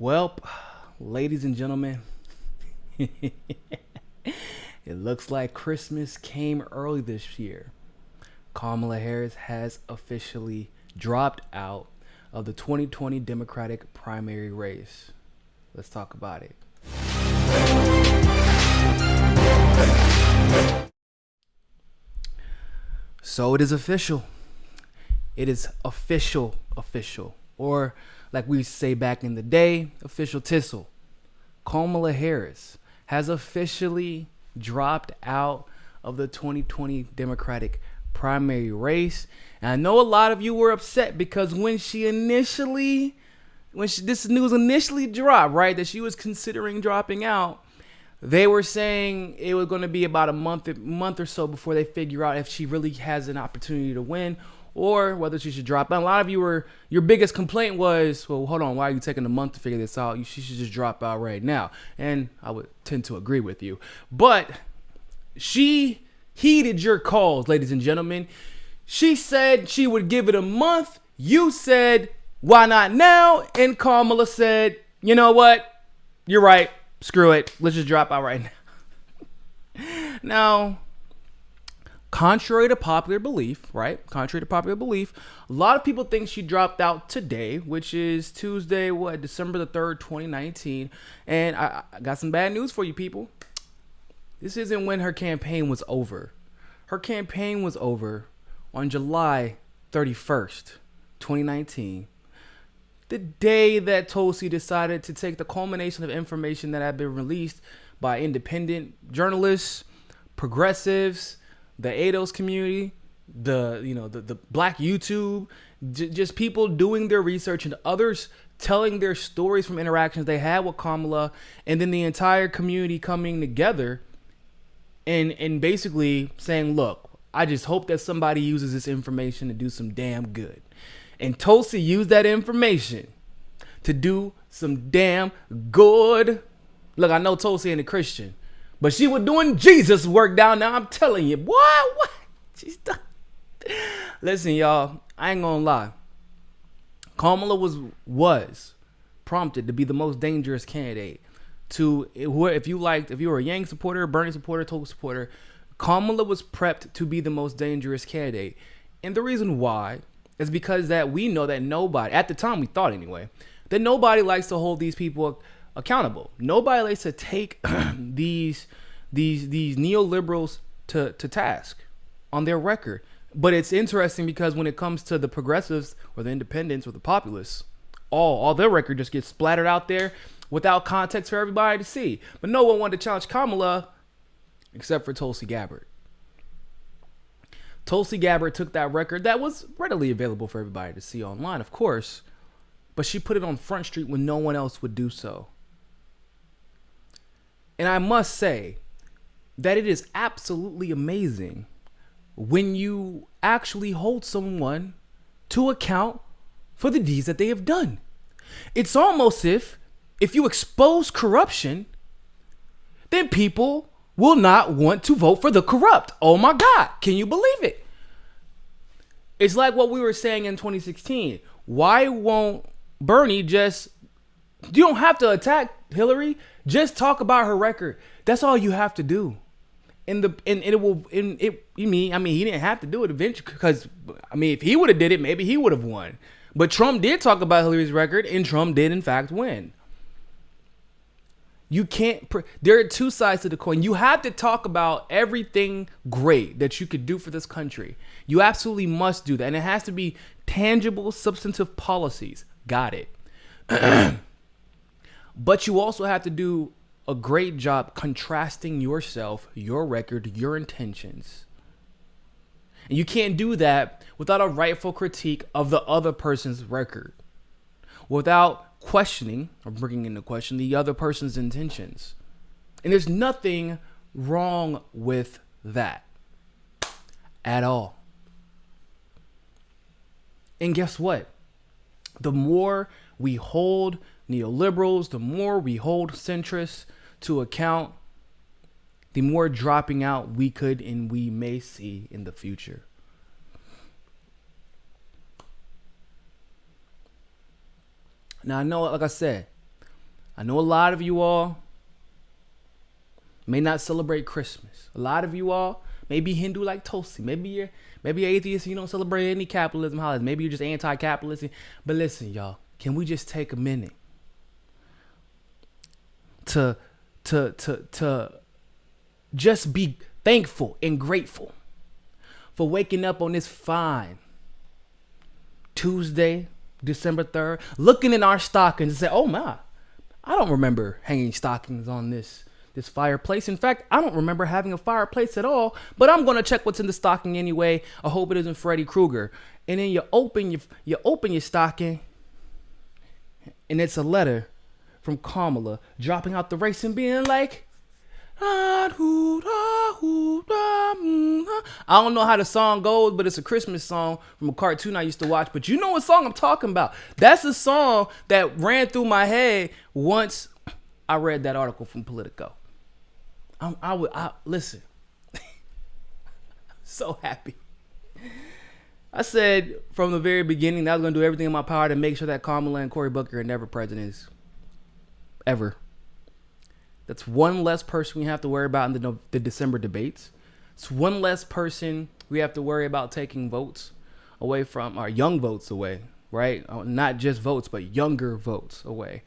Well, ladies and gentlemen, it looks like Christmas came early this year. Kamala Harris has officially dropped out of the 2020 Democratic primary race. Let's talk about it. So it is official. It is official. Or, like we say back in the day, official tissel. Kamala Harris has officially dropped out of the 2020 Democratic primary race. And I know a lot of you were upset because when this news initially dropped, right, that she was considering dropping out, they were saying it was going to be about a month or so before they figure out if she really has an opportunity to win or whether she should drop out. A lot of your biggest complaint was, well, hold on, why are you taking a month to figure this out? She should just drop out right now. And I would tend to agree with you. But she heeded your calls, ladies and gentlemen. She said she would give it a month. You said, why not now? And Kamala said, you know what? You're right. Screw it. Let's just drop out right now. Now, contrary to popular belief, right? Contrary to popular belief, a lot of people think she dropped out today, which is Tuesday, December the 3rd, 2019. And I got some bad news for you people. This isn't when her campaign was over. Her campaign was over on July 31st, 2019. The day that Tulsi decided to take the culmination of information that had been released by independent journalists, progressives, the ADOS community, the black YouTube, just people doing their research and others telling their stories from interactions they had with Kamala, and then the entire community coming together and basically saying, look, I just hope that somebody uses this information to do some damn good. And Tulsi used that information to do some damn good. Look, I know Tulsi ain't a Christian, but she was doing Jesus work down there. I'm telling you, boy, what? She's done. Listen, y'all, I ain't gonna lie. Kamala was prompted to be the most dangerous candidate. If you were a Yang supporter, Bernie supporter, Tulsi supporter, Kamala was prepped to be the most dangerous candidate. And the reason why is because that we know that nobody, at the time we thought anyway, that nobody likes to hold these people accountable. Nobody likes to take these neoliberals to task on their record. But it's interesting because when it comes to the progressives or the independents or the populists, all their record just gets splattered out there without context for everybody to see. But no one wanted to challenge Kamala except for Tulsi Gabbard. Tulsi Gabbard took that record that was readily available for everybody to see online, of course, but she put it on Front Street when no one else would do so. And I must say that it is absolutely amazing when you actually hold someone to account for the deeds that they have done. It's almost if you expose corruption, then people will not want to vote for the corrupt. Oh my God, can you believe it? It's like what we were saying in 2016. Why won't Bernie you don't have to attack Hillary, just talk about her record. That's all you have to do. He didn't have to do it eventually because, if he would have did it, maybe he would have won. But Trump did talk about Hillary's record and Trump did in fact win. There are two sides to the coin. You have to talk about everything great that you could do for this country. You absolutely must do that. And it has to be tangible, substantive policies. Got it. But you also have to do a great job contrasting yourself, your record, your intentions. And you can't do that without a rightful critique of the other person's record, without questioning or bringing into question the other person's intentions. And there's nothing wrong with that at all. And guess what? The more we hold neoliberals, the more we hold centrists to account, the more dropping out we could and we may see in the future. Now, I know, like I said, I know a lot of you all may not celebrate Christmas. A lot of you all may be Hindu like Tulsi. Maybe you're atheist and you don't celebrate any capitalism holidays. Maybe you're just anti-capitalist. But listen, y'all, can we just take a minute to just be thankful and grateful for waking up on this fine Tuesday, December 3rd, looking in our stockings and say, oh my, I don't remember hanging stockings on this fireplace. In fact, I don't remember having a fireplace at all, but I'm going to check what's in the stocking anyway. I hope it isn't Freddy Krueger. And then you open your stocking and it's a letter from Kamala dropping out the race and being like, I don't know how the song goes, but it's a Christmas song from a cartoon I used to watch. But you know what song I'm talking about. That's a song that ran through my head once I read that article from Politico. Listen. So happy. I said from the very beginning that I was going to do everything in my power to make sure that Kamala and Cory Booker are never presidents. Ever. That's one less person we have to worry about in the December debates. It's one less person we have to worry about taking votes away from, or young votes away, right? Not just votes, but younger votes away.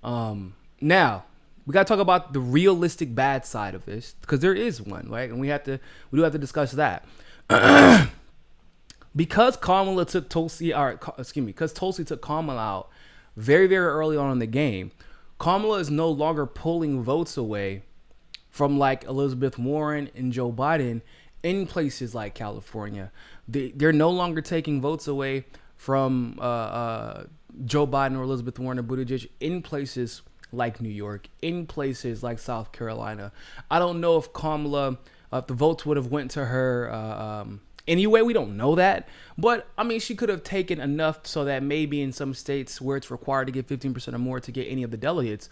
Now, we got to talk about the realistic bad side of this, because there is one, right? And we do have to discuss that. Because Kamala took Tulsi, because Tulsi took Kamala out very, very early on in the game, Kamala is no longer pulling votes away from like Elizabeth Warren and Joe Biden in places like California. They're no longer taking votes away from Joe Biden or Elizabeth Warren or Buttigieg in places like New York, in places like South Carolina. I don't know if Kamala, if the votes would have went to her anyway. We don't know that. But, I mean, she could have taken enough so that maybe in some states where it's required to get 15% or more to get any of the delegates,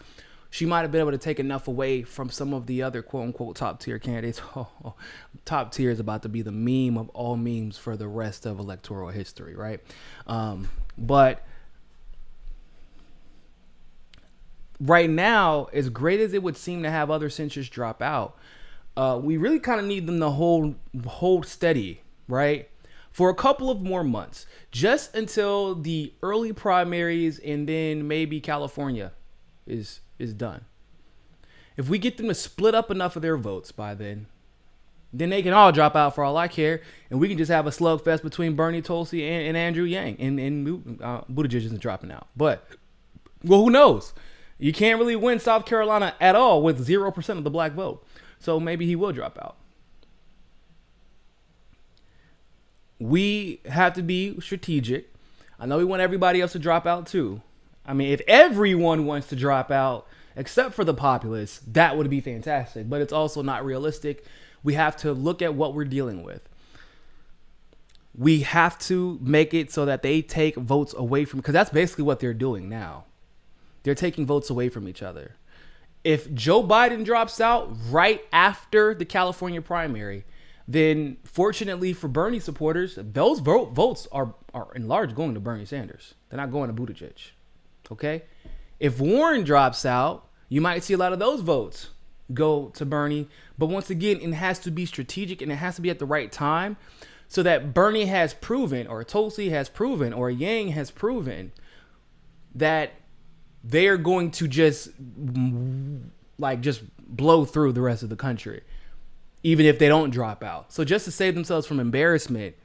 she might have been able to take enough away from some of the other quote-unquote top-tier candidates. Top tier is about to be the meme of all memes for the rest of electoral history, right? But right now, as great as it would seem to have other centrists drop out, we really kind of need them to hold steady, right? For a couple of more months, just until the early primaries and then maybe California is done. If we get them to split up enough of their votes by then they can all drop out for all I care, and we can just have a slugfest between Bernie, Tulsi, and Andrew Yang, and Buttigieg isn't dropping out. But, well, who knows? You can't really win South Carolina at all with 0% of the black vote. So maybe he will drop out. We have to be strategic. I know we want everybody else to drop out too. I mean, if everyone wants to drop out except for the populace, that would be fantastic. But it's also not realistic. We have to look at what we're dealing with. We have to make it so that they take votes away from, because that's basically what they're doing now. They're taking votes away from each other. If Joe Biden drops out right after the California primary, then fortunately for Bernie supporters, those votes are in large going to Bernie Sanders. They're not going to Buttigieg. Okay? If Warren drops out, you might see a lot of those votes go to Bernie. But once again, it has to be strategic and it has to be at the right time so that Bernie has proven, or Tulsi has proven, or Yang has proven that they are going to just blow through the rest of the country, even if they don't drop out. So just to save themselves from embarrassment,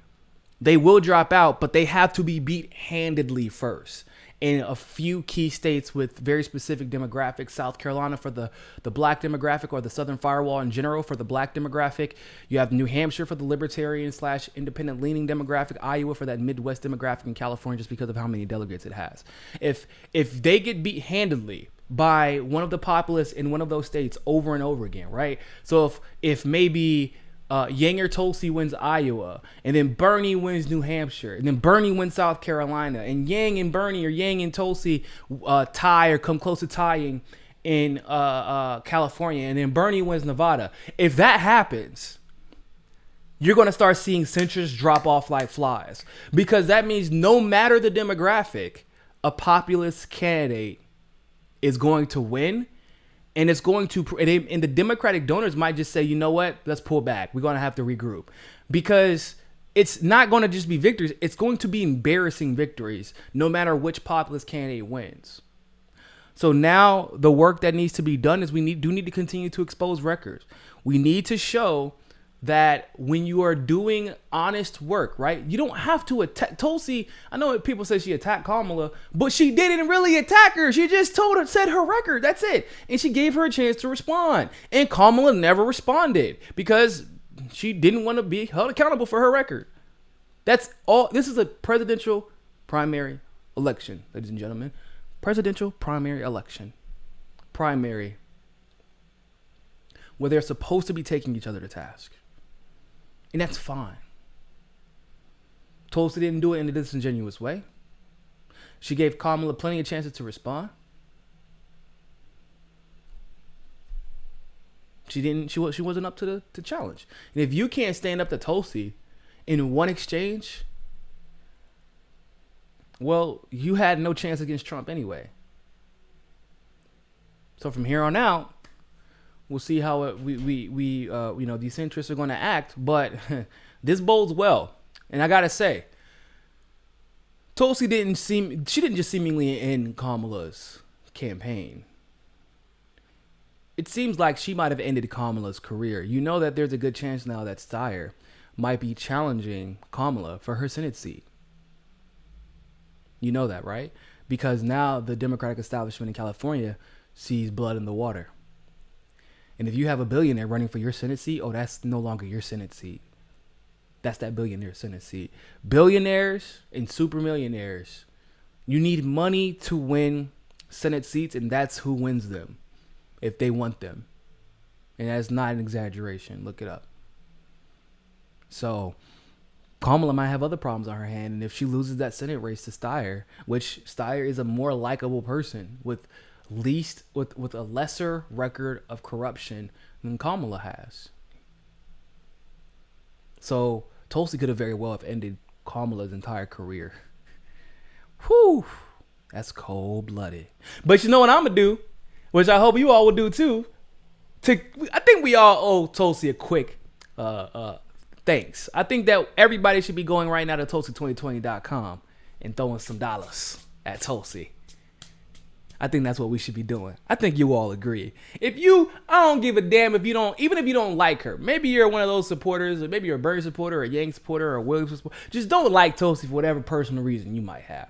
they will drop out, but they have to be beat handedly first in a few key states with very specific demographics. South Carolina for the black demographic, or the Southern Firewall in general for the black demographic. You have New Hampshire for the libertarian / independent leaning demographic. Iowa for that Midwest demographic, and California just because of how many delegates it has. If they get beat handedly by one of the populists in one of those states over and over again, right? So if maybe Yang or Tulsi wins Iowa, and then Bernie wins New Hampshire, and then Bernie wins South Carolina, and Yang and Bernie or Yang and Tulsi tie or come close to tying in California, and then Bernie wins Nevada. If that happens, you're going to start seeing centrists drop off like flies, because that means no matter the demographic, a populist candidate is going to win, and it's going to, and the Democratic donors might just say, you know what, let's pull back. We're going to have to regroup, because it's not going to just be victories. It's going to be embarrassing victories, no matter which populist candidate wins. So now the work that needs to be done is we do need to continue to expose records. We need to show that when you are doing honest work, right? You don't have to attack Tulsi. I know people say she attacked Kamala, but she didn't really attack her. She just said her record. That's it. And she gave her a chance to respond. And Kamala never responded because she didn't want to be held accountable for her record. That's all. This is a presidential primary election, ladies and gentlemen. Presidential primary election. Primary. Where they're supposed to be taking each other to task. And that's fine. Tulsi didn't do it in a disingenuous way. She gave Kamala plenty of chances to respond. She wasn't up to the challenge. And if you can't stand up to Tulsi in one exchange, well, you had no chance against Trump anyway. So from here on out, we'll see how these centrists are going to act. But this bodes well. And I got to say, Tulsi didn't just seemingly end Kamala's campaign. It seems like she might have ended Kamala's career. You know that there's a good chance now that Steyer might be challenging Kamala for her Senate seat. You know that, right? Because now the Democratic establishment in California sees blood in the water. And if you have a billionaire running for your Senate seat, oh, that's no longer your Senate seat. That's that billionaire Senate seat. Billionaires and super millionaires, you need money to win Senate seats, and that's who wins them if they want them. And that's not an exaggeration. Look it up. So Kamala might have other problems on her hand, and if she loses that Senate race to Steyer, which Steyer is a more likable person with a lesser record of corruption than Kamala has. So Tulsi could have very well have ended Kamala's entire career. Whew, that's cold-blooded. But you know what I'm gonna do, which I hope you all will do too. I think we all owe Tulsi a quick thanks. I think that everybody should be going right now to Tulsi2020.com and throwing some dollars at Tulsi. I think that's what we should be doing. I think you all agree. I don't give a damn if you don't, even if you don't like her. Maybe you're one of those supporters, or maybe you're a Bernie supporter, or a Yang supporter, or a Williams supporter. Just don't like Tulsi for whatever personal reason you might have.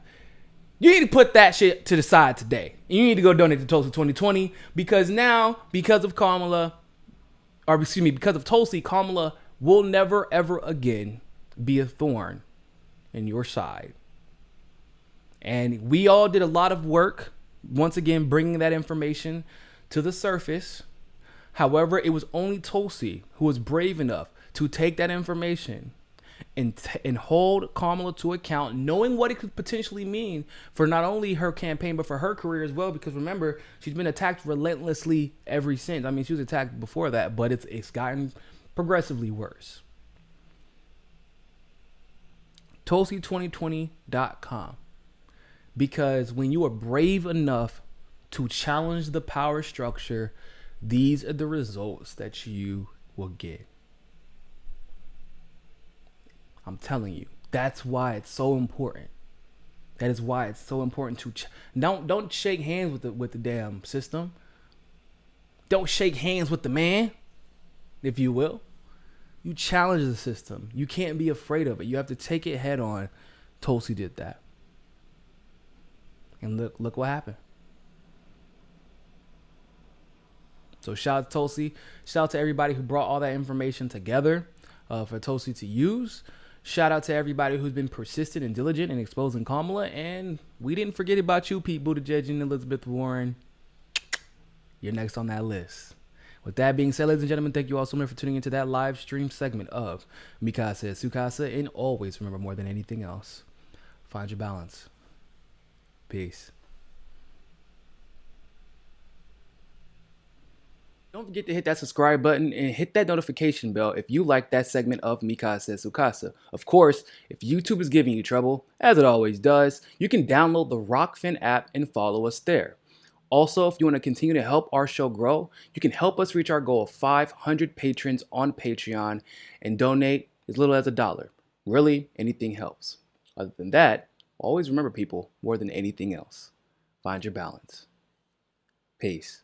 You need to put that shit to the side today. You need to go donate to Tulsi 2020, because now, because of Tulsi, Kamala will never ever again be a thorn in your side. And we all did a lot of work, once again, bringing that information to the surface. However, it was only Tulsi who was brave enough to take that information and hold Kamala to account, knowing what it could potentially mean for not only her campaign, but for her career as well. Because remember, she's been attacked relentlessly ever since. I mean, she was attacked before that, but it's gotten progressively worse. Tulsi2020.com. Because when you are brave enough to challenge the power structure, these are the results that you will get. I'm telling you, that's why it's so important. That is why it's so important to don't shake hands with the damn system. Don't shake hands with the man, if you will. You challenge the system. You can't be afraid of it. You have to take it head on. Tulsi did that. And look what happened. So shout out to Tulsi. Shout out to everybody who brought all that information together for Tulsi to use. Shout out to everybody who's been persistent and diligent in exposing Kamala. And we didn't forget about you, Pete Buttigieg and Elizabeth Warren. You're next on that list. With that being said, ladies and gentlemen, thank you all so much for tuning into that live stream segment of Mi Casa es Su Casa. And always remember, more than anything else, find your balance. Peace. Don't forget to hit that subscribe button and hit that notification bell if you like that segment of Mi Casa es Su Casa. Of course, if YouTube is giving you trouble, as it always does, you can download the Rokfin app and follow us there. Also, if you want to continue to help our show grow, you can help us reach our goal of 500 patrons on Patreon and donate as little as $1. Really, anything helps. Other than that, always remember, people, more than anything else, find your balance. Peace.